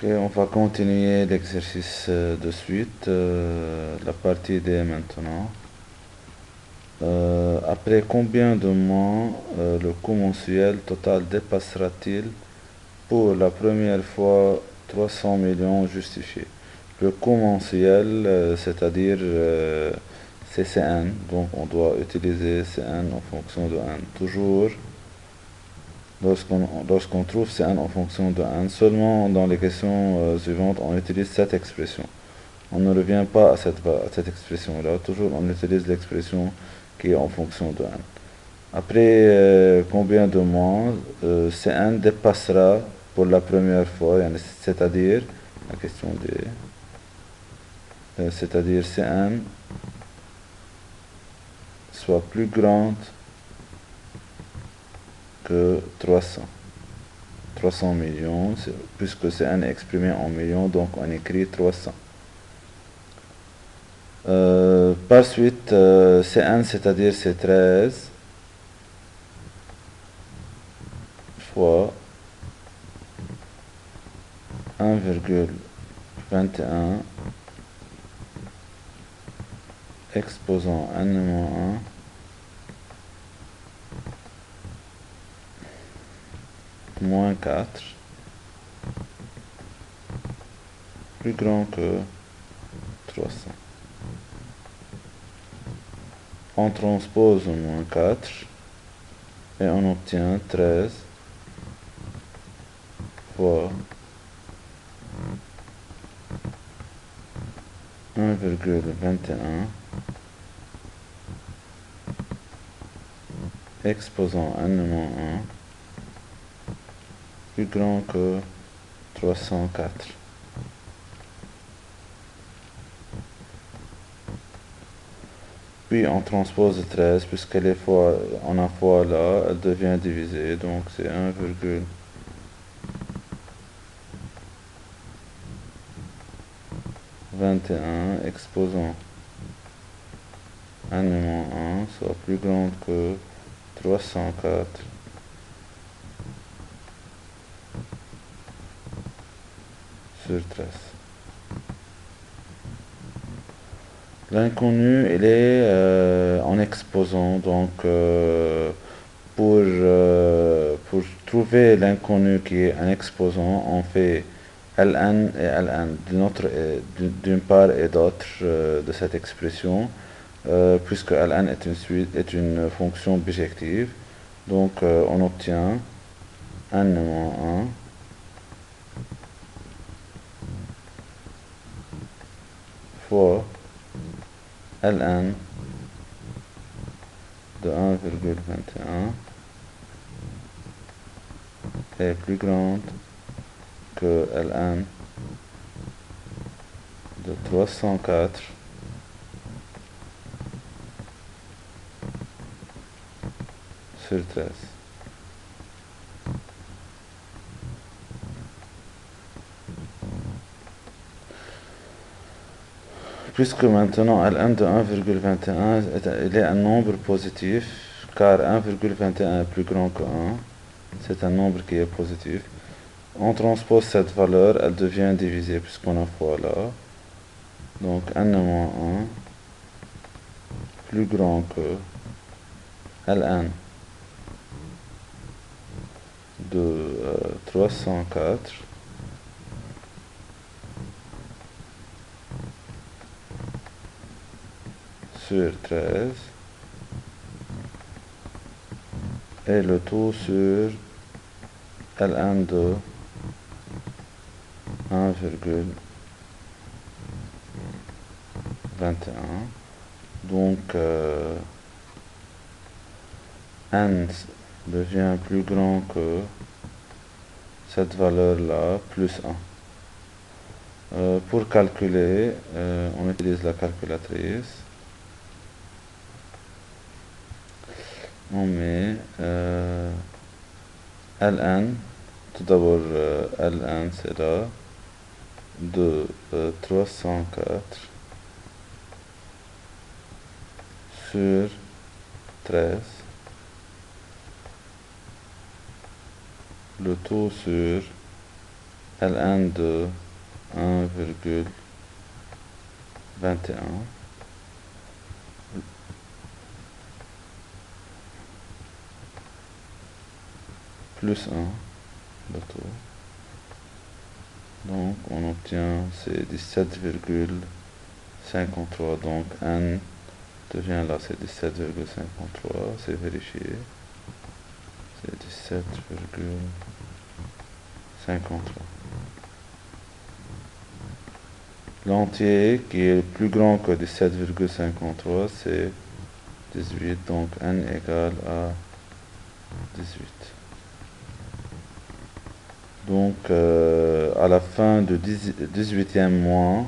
Ok, on va continuer l'exercice de suite, la partie D maintenant. Après combien de mois le coût mensuel total dépassera-t-il pour la première fois 300 millions justifiés? Le coût mensuel, c'est-à-dire c'est Cn, donc on doit utiliser Cn en fonction de n. Toujours, lorsqu'on trouve Cn en fonction de n, seulement dans les questions suivantes, on utilise cette expression. On ne revient pas à cette expression-là, toujours on utilise l'expression qui est en fonction de n. Après combien de mois Cn dépassera pour la première fois, c'est-à-dire, la question c'est-à-dire Cn soit plus grande que 300 millions, puisque Cn est exprimé en millions, donc on écrit 300. Par suite, Cn, c'est-à-dire c'est 13 fois 1,21 exposant n-1 moins 4 plus grand que 300. On transpose au moins 4 et on obtient 13 fois 1,21 exposant n-1 plus grand que 304. Puis on transpose 13, puisqu'elle est fois, on a fois là, elle devient divisée, donc c'est 1,21 exposant n-1 soit plus grande que 304 sur 13. L'inconnu, il est en exposant, donc pour trouver l'inconnu qui est un exposant, on fait Ln et Ln d'une part et d'autre de cette expression, puisque Ln est une fonction bijective. Donc on obtient n-1 fois Ln de 1,21 est plus grande que Ln de 304 sur 13. Puisque maintenant Ln de 1,21 il est un nombre positif, car 1,21 est plus grand que 1, c'est un nombre qui est positif. On transpose cette valeur, elle devient divisée puisqu'on a fois là. Donc n-1 plus grand que Ln de 304 sur 13 et le tout sur Ln de 1,21. Donc n devient plus grand que cette valeur-là, plus 1. Pour calculer, on utilise la calculatrice. On met Ln, tout d'abord Ln c'est là, de 304 sur 13, le tout sur Ln de 1,21 plus 1 de taux. Donc on obtient c'est 17,53, donc n devient là c'est 17,53, c'est vérifié, c'est 17,53. L'entier qui est plus grand que 17,53 c'est 18, donc n égale à 18. Donc à la fin du 18e mois,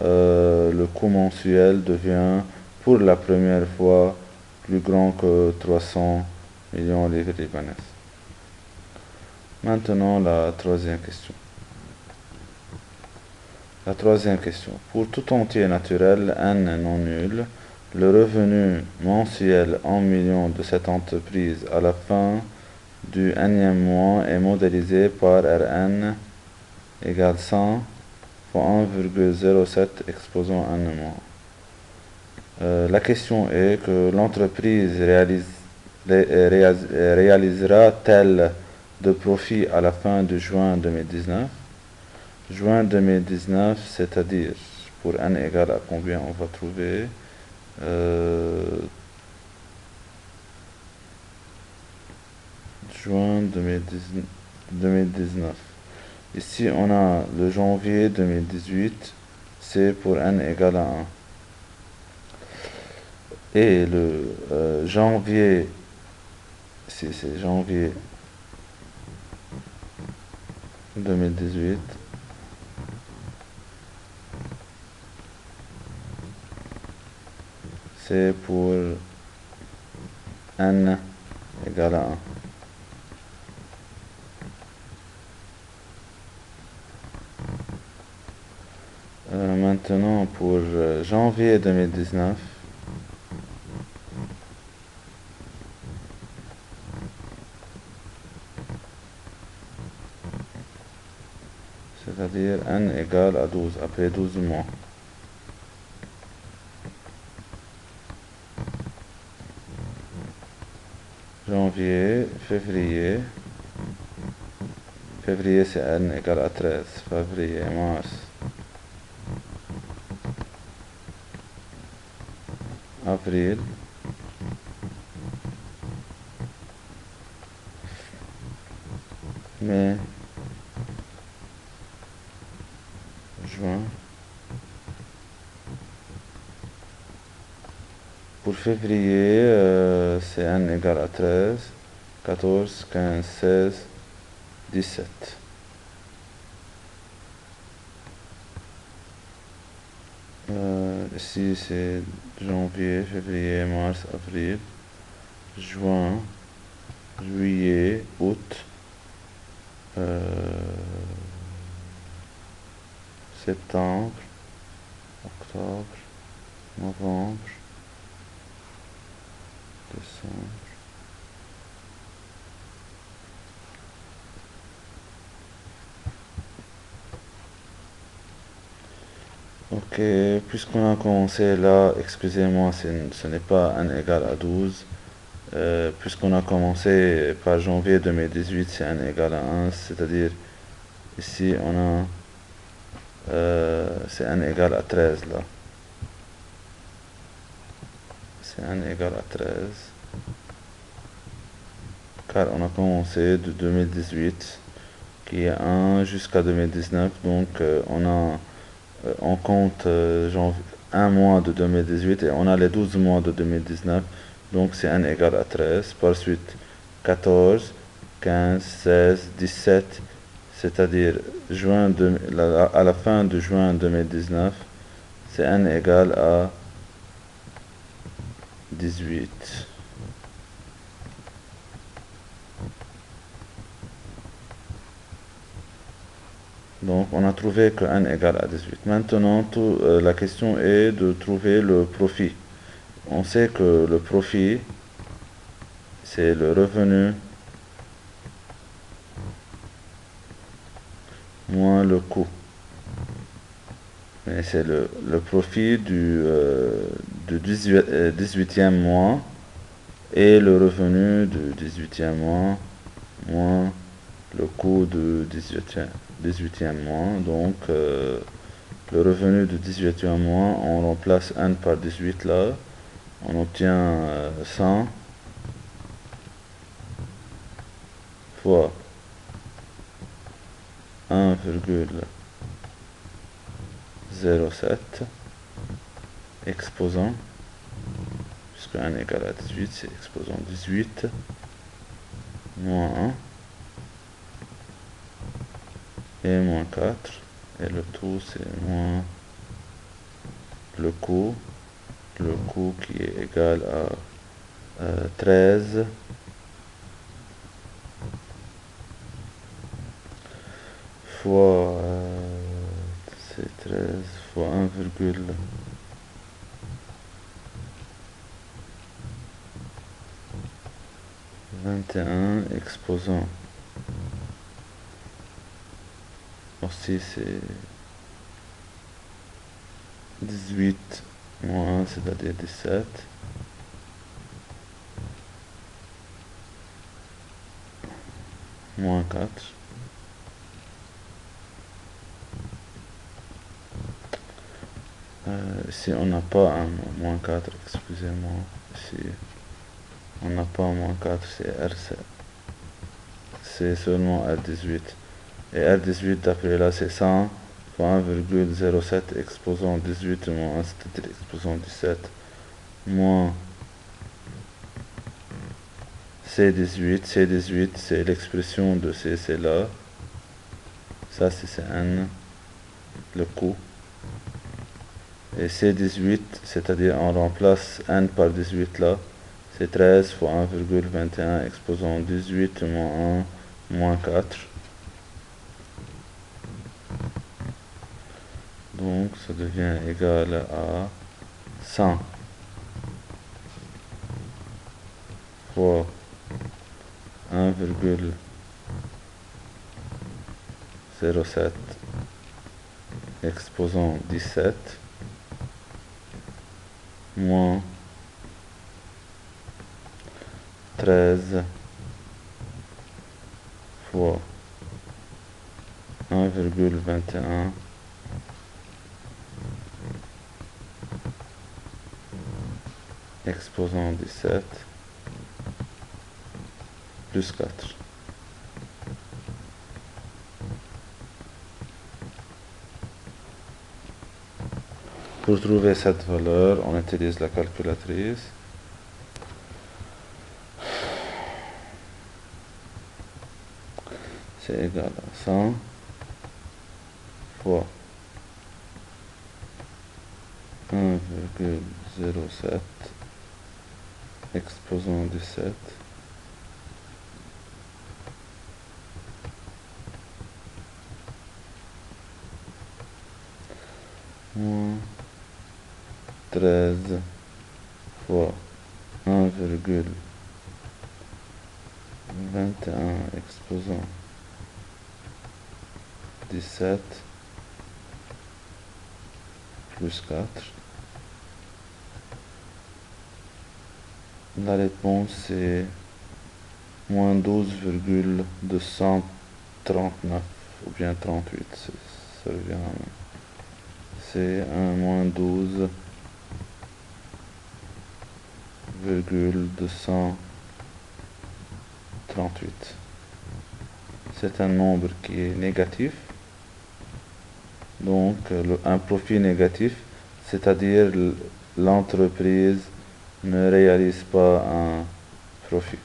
le coût mensuel devient pour la première fois plus grand que 300 millions de livres libanaises. Maintenant la troisième question. La troisième question. Pour tout entier naturel n non nul, le revenu mensuel en millions de cette entreprise à la fin du nème mois est modélisé par Rn égale 100 fois 1,07 exposant n mois. La question est que l'entreprise réalisera tel de profit à la fin de juin 2019. Juin 2019, c'est-à-dire pour n égale à combien on va trouver juin 2019. Ici, on a le janvier 2018, c'est pour n égale à 1. Et le janvier, ici c'est janvier 2018, c'est pour n égale à 1. Maintenant pour janvier 2019, c'est-à-dire n égale à 12, après 12 mois. Janvier, février c'est n égale à 13, février, mars, avril, mai, juin. Pour février, c'est n égale à 13, 14, 15, 16, 17. Ici c'est janvier, février, mars, avril, juin, juillet, août, septembre, octobre, novembre, décembre. Ok, puisqu'on a commencé là, excusez-moi, ce n'est pas n égale à 12. Puisqu'on a commencé par janvier 2018, c'est n égale à 1, c'est-à-dire ici on a c'est n égale à 13 là. C'est n égale à 13. Car on a commencé de 2018, qui est 1 jusqu'à 2019, donc on compte un mois de 2018 et on a les 12 mois de 2019, donc c'est n égale à 13. Par suite 14, 15, 16, 17, c'est-à-dire à la fin de juin 2019, c'est n égale à 18. Donc on a trouvé que n égale à 18. Maintenant, la question est de trouver le profit. On sait que le profit, c'est le revenu moins le coût. Mais c'est le profit du 18e mois et le revenu du 18e mois moins le coût du 18e mois. Donc le revenu du 18e mois, on remplace n par 18 là, on obtient 100 fois 1,07 exposant, puisque n égale à 18, c'est exposant 18 moins 1 et moins 4, et le tout c'est moins le coût qui est égal à 13 fois c'est 13 fois 1,21 exposant aussi c'est 18 moins 1, c'est-à-dire 17 moins 4 ici on n'a pas un moins 4, excusez-moi, ici on n'a pas un moins 4, c'est seulement R18, et R18 d'après là c'est 100 fois 1,07 exposant 18 moins 1, c'est-à-dire exposant 17 moins C18, C18 c'est l'expression de c'est là, ça c'est Cn, le coût, et C18, c'est-à-dire on remplace n par 18 là, c'est 13 fois 1,21 exposant 18 moins 1 moins 4. Donc ça devient égal à 100 fois 1,07 exposant 17 moins 13 fois 1,21 exposant 17 plus 4. Pour trouver cette valeur, on utilise la calculatrice. C'est égal à 100 fois 1,07 exposant 17 moins 13 fois 1,21 exposant 17 plus 4. La réponse c'est moins 12,239 ou bien 38, ça revient à même. C'est un moins 12,238. C'est un nombre qui est négatif, donc un profit négatif, c'est-à-dire l'entreprise ne réalise pas un profit.